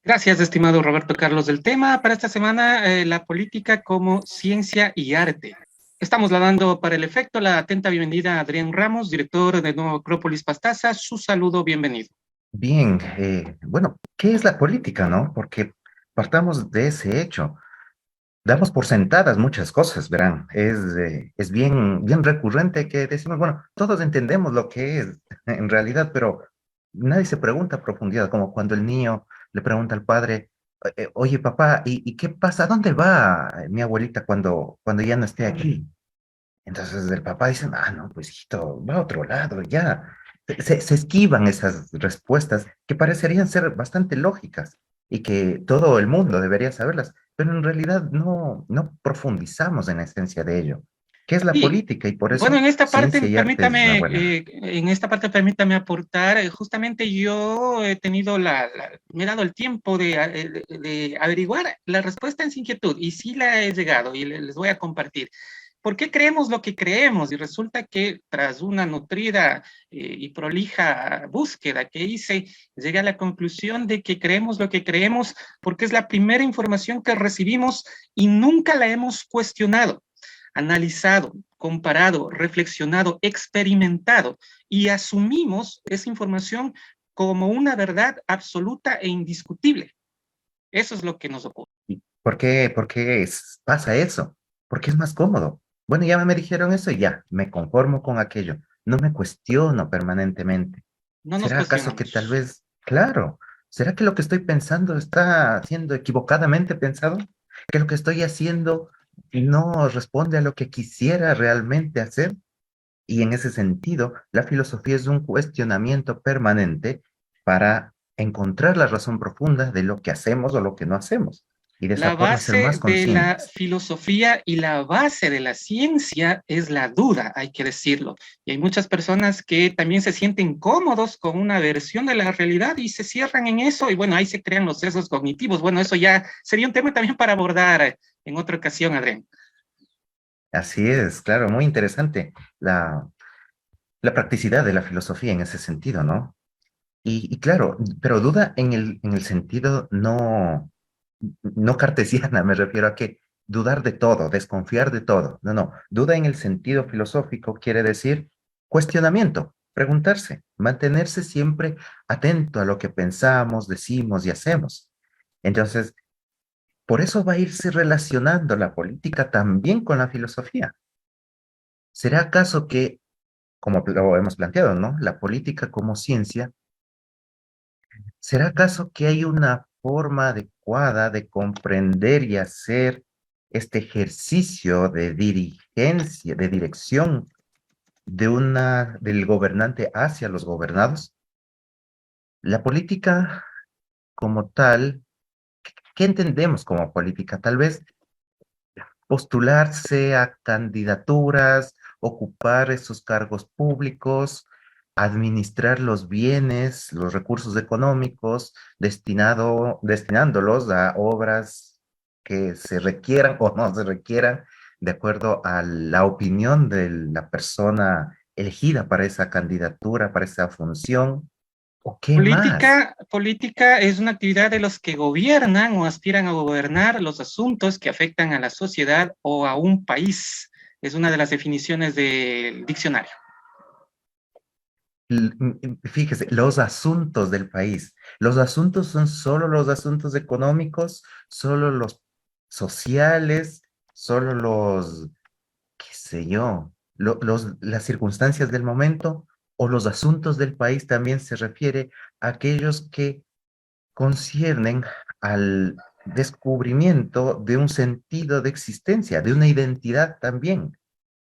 Gracias, estimado Roberto Carlos. Del tema para esta semana, la política como ciencia y arte. Estamos dando para el efecto la atenta bienvenida a Adrián Ramos, director de Nuevo Acrópolis Pastaza. Su saludo, bienvenido. Bien, bueno, ¿qué es la política, no? Porque partamos de ese hecho. Damos por sentadas muchas cosas, verán. Es bien recurrente que decimos, bueno, todos entendemos lo que es en realidad, pero nadie se pregunta a profundidad, como cuando el niño le pregunta al padre, oye, papá, ¿y qué pasa? ¿A dónde va mi abuelita cuando ya no esté aquí? Entonces el papá dice, ah, no, pues hijito, va a otro lado, ya. Se esquivan esas respuestas que parecerían ser bastante lógicas y que todo el mundo debería saberlas, pero en realidad no profundizamos en la esencia de ello. ¿Qué es la Y política? Y por bueno, eso ciencia y arte es la buena. en esta parte permítame aportar, justamente yo he tenido me he dado el tiempo de averiguar la respuesta en su inquietud y sí la he llegado y les voy a compartir. ¿Por qué creemos lo que creemos? Y resulta que tras una nutrida y prolija búsqueda que hice, llegué a la conclusión de que creemos lo que creemos porque es la primera información que recibimos y nunca la hemos cuestionado, analizado, comparado, reflexionado, experimentado y asumimos esa información como una verdad absoluta e indiscutible. Eso es lo que nos ocurre. ¿Y por qué pasa eso? Porque es más cómodo. Bueno, ya me dijeron eso y ya, me conformo con aquello. No me cuestiono permanentemente. No nos ¿Será acaso que tal cuestionamos. vez, claro, será que lo que estoy pensando está siendo equivocadamente pensado? ¿Que lo que estoy haciendo no responde a lo que quisiera realmente hacer? Y en ese sentido, la filosofía es un cuestionamiento permanente para encontrar la razón profunda de lo que hacemos o lo que no hacemos. Y de esa La forma ser base más de la conscientes. filosofía y la base de la ciencia es la duda, hay que decirlo. Y hay muchas personas que también se sienten cómodos con una versión de la realidad y se cierran en eso y bueno, ahí se crean los sesgos cognitivos. Bueno, eso ya sería un tema también para abordar en otra ocasión, Adrián. Así es, claro, muy interesante la practicidad de la filosofía en ese sentido, ¿no? Y claro, pero duda en el sentido no cartesiana, me refiero a que dudar de todo, desconfiar de todo. No, duda en el sentido filosófico quiere decir cuestionamiento, preguntarse, mantenerse siempre atento a lo que pensamos, decimos y hacemos. Entonces, por eso va a irse relacionando la política también con la filosofía. ¿Será acaso que, como lo hemos planteado, ¿no? La política como ciencia. ¿Será acaso que hay una forma adecuada de comprender y hacer este ejercicio de dirigencia, de dirección del gobernante hacia los gobernados? La política como tal, ¿qué entendemos como política? Tal vez postularse a candidaturas, ocupar esos cargos públicos, administrar los bienes, los recursos económicos, destinándolos a obras que se requieran o no se requieran, de acuerdo a la opinión de la persona elegida para esa candidatura, para esa función, ¿o qué más? Política es una actividad de los que gobiernan o aspiran a gobernar los asuntos que afectan a la sociedad o a un país. Es una de las definiciones del diccionario. Fíjese, los asuntos del país. Los asuntos son solo los asuntos económicos, solo los sociales, solo los, qué sé yo, las circunstancias del momento o los asuntos del país también se refiere a aquellos que conciernen al descubrimiento de un sentido de existencia, de una identidad también.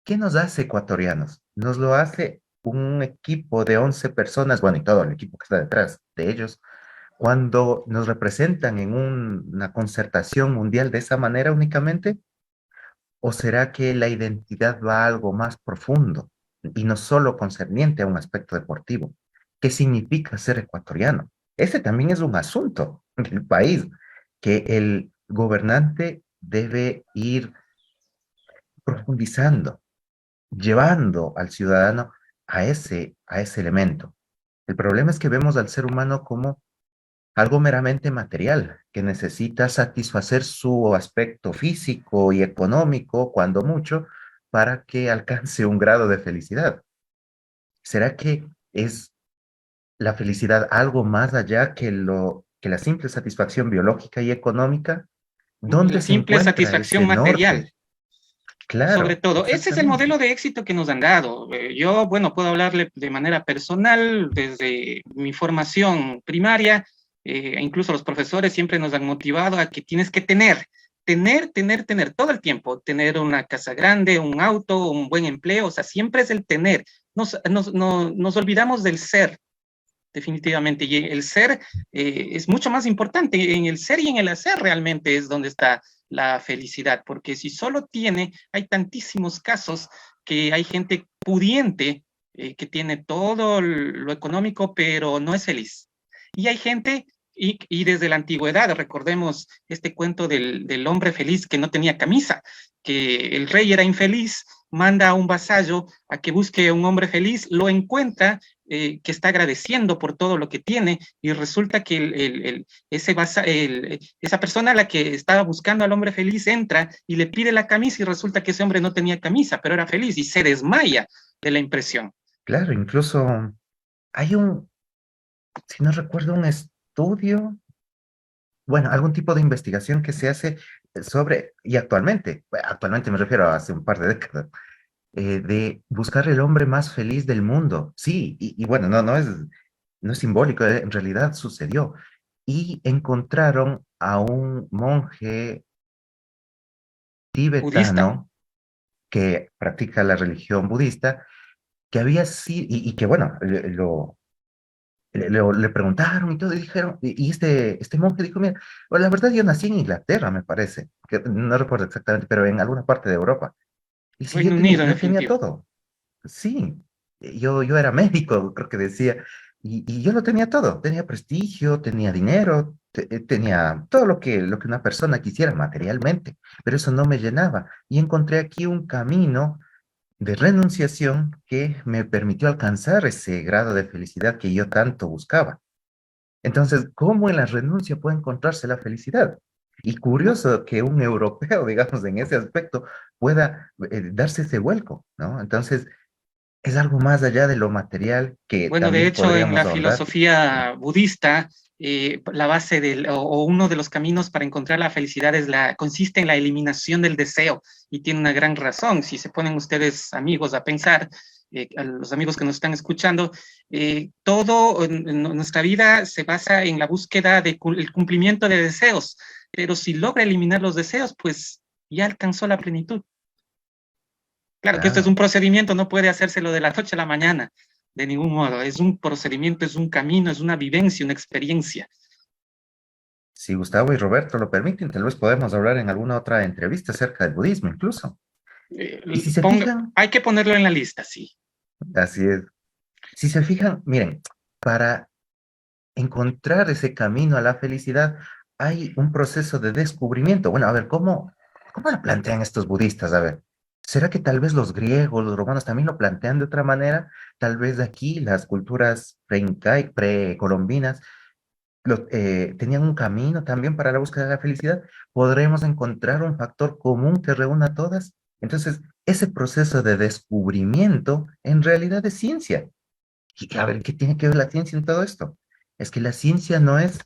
¿Qué nos hace ecuatorianos? Nos lo hace un equipo de 11 personas, bueno, y todo el equipo que está detrás de ellos, cuando nos representan en una concertación mundial de esa manera únicamente, ¿o será que la identidad va a algo más profundo y no solo concerniente a un aspecto deportivo? ¿Qué significa ser ecuatoriano? Ese también es un asunto del país que el gobernante debe ir profundizando, llevando al ciudadano a ese elemento. El problema es que vemos al ser humano como algo meramente material, que necesita satisfacer su aspecto físico y económico, cuando mucho, para que alcance un grado de felicidad. ¿Será que es la felicidad algo más allá que la simple satisfacción biológica y económica? La ¿Dónde se simple encuentra satisfacción ese norte? material. Sobre Claro, todo, ese es el modelo exactamente. de éxito que nos han dado. Yo, bueno, puedo hablarle de manera personal, desde mi formación primaria, incluso los profesores siempre nos han motivado a que tienes que tener todo el tiempo, tener una casa grande, un auto, un buen empleo, o sea, siempre es el tener. Nos olvidamos del ser, definitivamente, y el ser es mucho más importante. En el ser y en el hacer realmente es donde está la felicidad, porque si solo tiene, hay tantísimos casos que hay gente pudiente que tiene todo lo económico, pero no es feliz. Y hay gente, y desde la antigüedad, recordemos este cuento del hombre feliz que no tenía camisa, que el rey era infeliz, manda a un vasallo a que busque a un hombre feliz, lo encuentra, que está agradeciendo por todo lo que tiene, y resulta que esa persona a la que estaba buscando al hombre feliz entra y le pide la camisa, y resulta que ese hombre no tenía camisa, pero era feliz, y se desmaya de la impresión. Claro, incluso hay si no recuerdo, un estudio, bueno, algún tipo de investigación que se hace sobre, y actualmente, bueno, actualmente me refiero a hace un par de décadas, de buscar el hombre más feliz del mundo. Sí, y bueno, no es simbólico, en realidad sucedió. Y encontraron a un monje Budista. tibetano que practica la religión budista, que había sido, y que bueno, le preguntaron y todo, y dijeron, y este monje dijo, mira, bueno, la verdad yo nací en Inglaterra, me parece, que no recuerdo exactamente, pero en alguna parte de Europa. Y si Reino Unido, en yo tenía definitivo. todo. Sí, yo era médico, creo que decía, y yo lo tenía todo, tenía prestigio, tenía dinero, tenía todo lo que una persona quisiera materialmente, pero eso no me llenaba. Y encontré aquí un camino de renunciación que me permitió alcanzar ese grado de felicidad que yo tanto buscaba. Entonces, ¿cómo en la renuncia puede encontrarse la felicidad? Y ¿No? curioso que un europeo, digamos, en ese aspecto, pueda darse ese vuelco, ¿no? Entonces, es algo más allá de lo material que Bueno, de también hecho, en podríamos la ahondar. filosofía budista, la base o uno de los caminos para encontrar la felicidad consiste en la eliminación del deseo, y tiene una gran razón. Si se ponen ustedes amigos a pensar, a los amigos que nos están escuchando, todo en nuestra vida se basa en la búsqueda del cumplimiento de deseos, pero si logra eliminar los deseos, pues ya alcanzó la plenitud. Claro que esto es un Claro. procedimiento, no puede hacérselo de la noche a la mañana, de ningún modo. Es un procedimiento, es un camino, es una vivencia, una experiencia. Si Gustavo y Roberto lo permiten, tal vez podemos hablar en alguna otra entrevista acerca del budismo incluso. Y si se fijan, Hay que ponerlo en la lista, sí. así es. Si se fijan, miren, para encontrar ese camino a la felicidad, hay un proceso de descubrimiento. Bueno, a ver, ¿cómo lo plantean estos budistas? A ver, ¿será que tal vez los griegos, los romanos también lo plantean de otra manera? Tal vez aquí las culturas precolombinas tenían un camino también para la búsqueda de la felicidad. ¿Podremos encontrar un factor común que reúna a todas? Entonces, ese proceso de descubrimiento en realidad es ciencia. Y a ver, ¿qué tiene que ver la ciencia en todo esto? Es que la ciencia no es,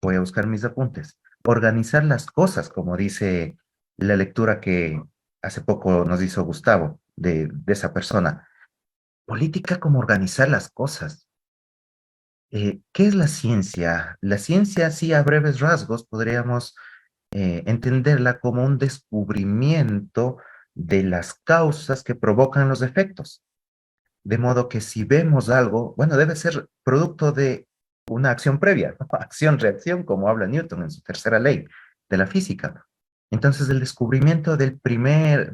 voy a buscar mis apuntes, organizar las cosas, como dice la lectura que hace poco nos hizo Gustavo de esa persona. Política como organizar las cosas. ¿Qué es la ciencia? La ciencia, sí, a breves rasgos, podríamos entenderla como un descubrimiento de las causas que provocan los efectos. De modo que si vemos algo, bueno, debe ser producto de una acción previa, ¿no? Acción-reacción, como habla Newton en su tercera ley de la física. Entonces, el descubrimiento del primer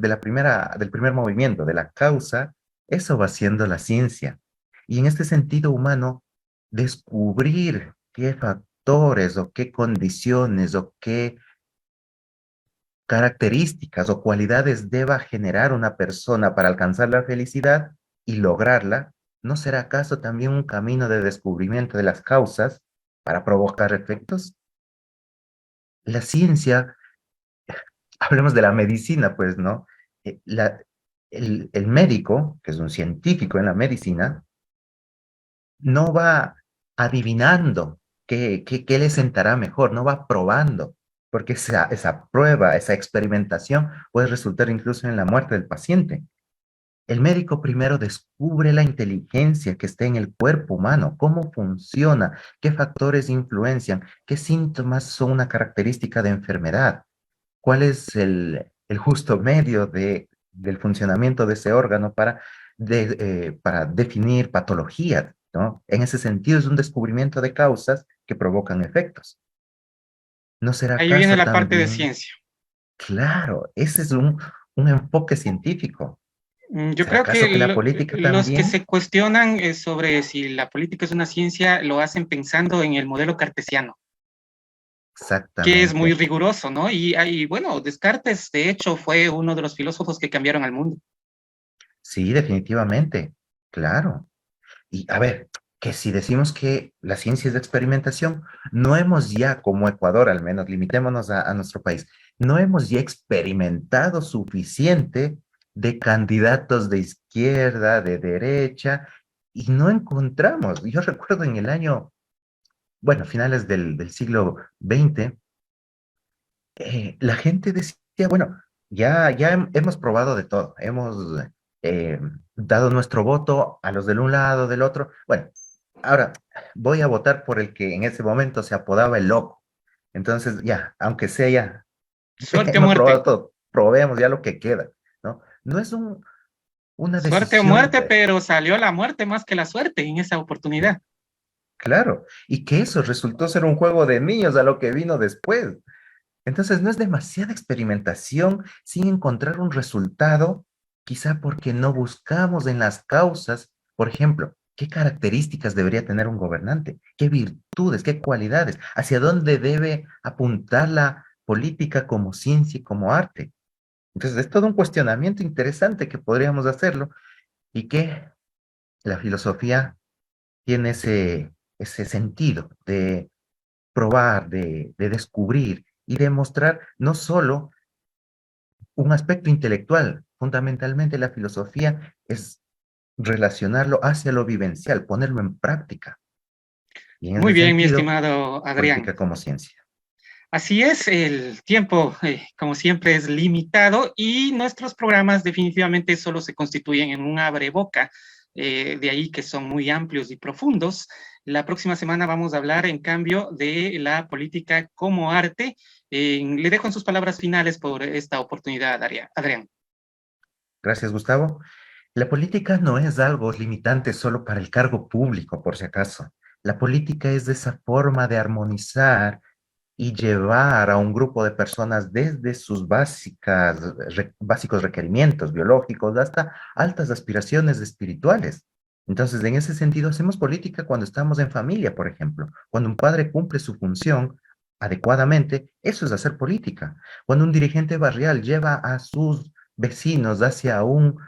movimiento, de la causa, eso va siendo la ciencia. Y en este sentido humano, descubrir qué factores o qué condiciones o qué características o cualidades deba generar una persona para alcanzar la felicidad y lograrla, ¿no será acaso también un camino de descubrimiento de las causas? para provocar efectos. La ciencia, hablemos de la medicina, pues, ¿no? El médico, que es un científico en la medicina, no va adivinando qué le sentará mejor, no va probando, porque esa prueba, esa experimentación puede resultar incluso en la muerte del paciente. El médico primero descubre la inteligencia que está en el cuerpo humano, cómo funciona, qué factores influencian, qué síntomas son una característica de enfermedad, cuál es el justo medio del funcionamiento de ese órgano para definir patologías, ¿no? En ese sentido es un descubrimiento de causas que provocan efectos. ¿No será Ahí viene acaso la parte de también? ciencia. Claro, ese es un enfoque científico. Yo ¿Será creo que acaso que la política los que también? se cuestionan sobre si la política es una ciencia lo hacen pensando en el modelo cartesiano, que es muy Exactamente. riguroso, ¿no? Y bueno, Descartes, de hecho, fue uno de los filósofos que cambiaron al mundo. Sí, definitivamente. Claro. Y a ver, que si decimos que la ciencia es de experimentación, no hemos ya, como Ecuador al menos, limitémonos a nuestro país, no hemos ya experimentado suficiente de candidatos de izquierda, de derecha, y no encontramos. Yo recuerdo en el año, bueno, finales del siglo XX, la gente decía, bueno, ya hemos probado de todo, hemos eh, dado nuestro voto a los del un lado, del otro. Bueno, ahora voy a votar por el que en ese momento se apodaba el loco. Entonces, ya, aunque sea ya, Suerte o hemos probado muerte. todo, probemos ya lo que queda, ¿no? No es una Suerte o decisión, muerte, pero salió la muerte más que la suerte en esa oportunidad. claro, y que eso resultó ser un juego de niños a lo que vino después. Entonces, no es demasiada experimentación sin encontrar un resultado, quizá porque no buscamos en las causas, por ejemplo, qué características debería tener un gobernante, qué virtudes, qué cualidades, hacia dónde debe apuntar la política como ciencia y como arte. Entonces, es todo un cuestionamiento interesante que podríamos hacerlo y que la filosofía tiene ese sentido de probar, de descubrir y demostrar no solo un aspecto intelectual. Fundamentalmente la filosofía es relacionarlo hacia lo vivencial, ponerlo en práctica. Y en Muy ese bien, mi sentido, estimado Adrián. política como ciencia. Así es, el tiempo, como siempre, es limitado y nuestros programas definitivamente solo se constituyen en un abreboca, de ahí que son muy amplios y profundos. La próxima semana vamos a hablar, en cambio, de la política como arte. Le dejo en sus palabras finales por esta oportunidad, Adrián. Gracias, Gustavo. La política no es algo limitante solo para el cargo público, por si acaso. La política es esa forma de armonizar y llevar a un grupo de personas desde sus básicos requerimientos biológicos hasta altas aspiraciones espirituales. Entonces, en ese sentido, hacemos política cuando estamos en familia, por ejemplo. Cuando un padre cumple su función adecuadamente, eso es hacer política. Cuando un dirigente barrial lleva a sus vecinos hacia un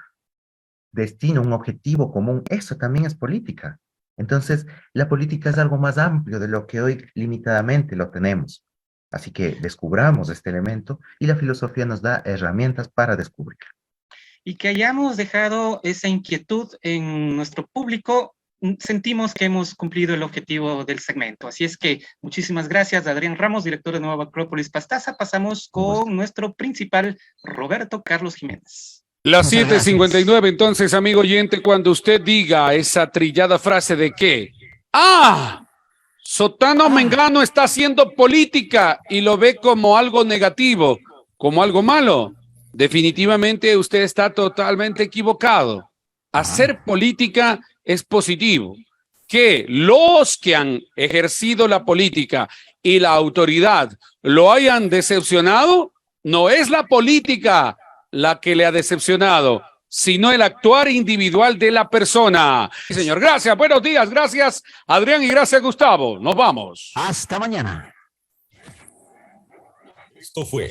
destino, un objetivo común, eso también es política. Entonces, la política es algo más amplio de lo que hoy limitadamente lo tenemos. Así que descubramos este elemento y la filosofía nos da herramientas para descubrir. Y que hayamos dejado esa inquietud en nuestro público, sentimos que hemos cumplido el objetivo del segmento. Así es que muchísimas gracias, Adrián Ramos, director de Nueva Acrópolis Pastaza. Pasamos Un gusto. con nuestro principal, Roberto Carlos Jiménez. Las 7:59, entonces, amigo oyente, cuando usted diga esa trillada frase de que, Sotano Mengano está haciendo política y lo ve como algo negativo, como algo malo, definitivamente usted está totalmente equivocado. Hacer política es positivo. Que los que han ejercido la política y la autoridad lo hayan decepcionado, no es la política la que le ha decepcionado, sino el actuar individual de la persona. Sí, señor. Gracias, buenos días, gracias Adrián y gracias Gustavo. Nos vamos. Hasta mañana. Esto fue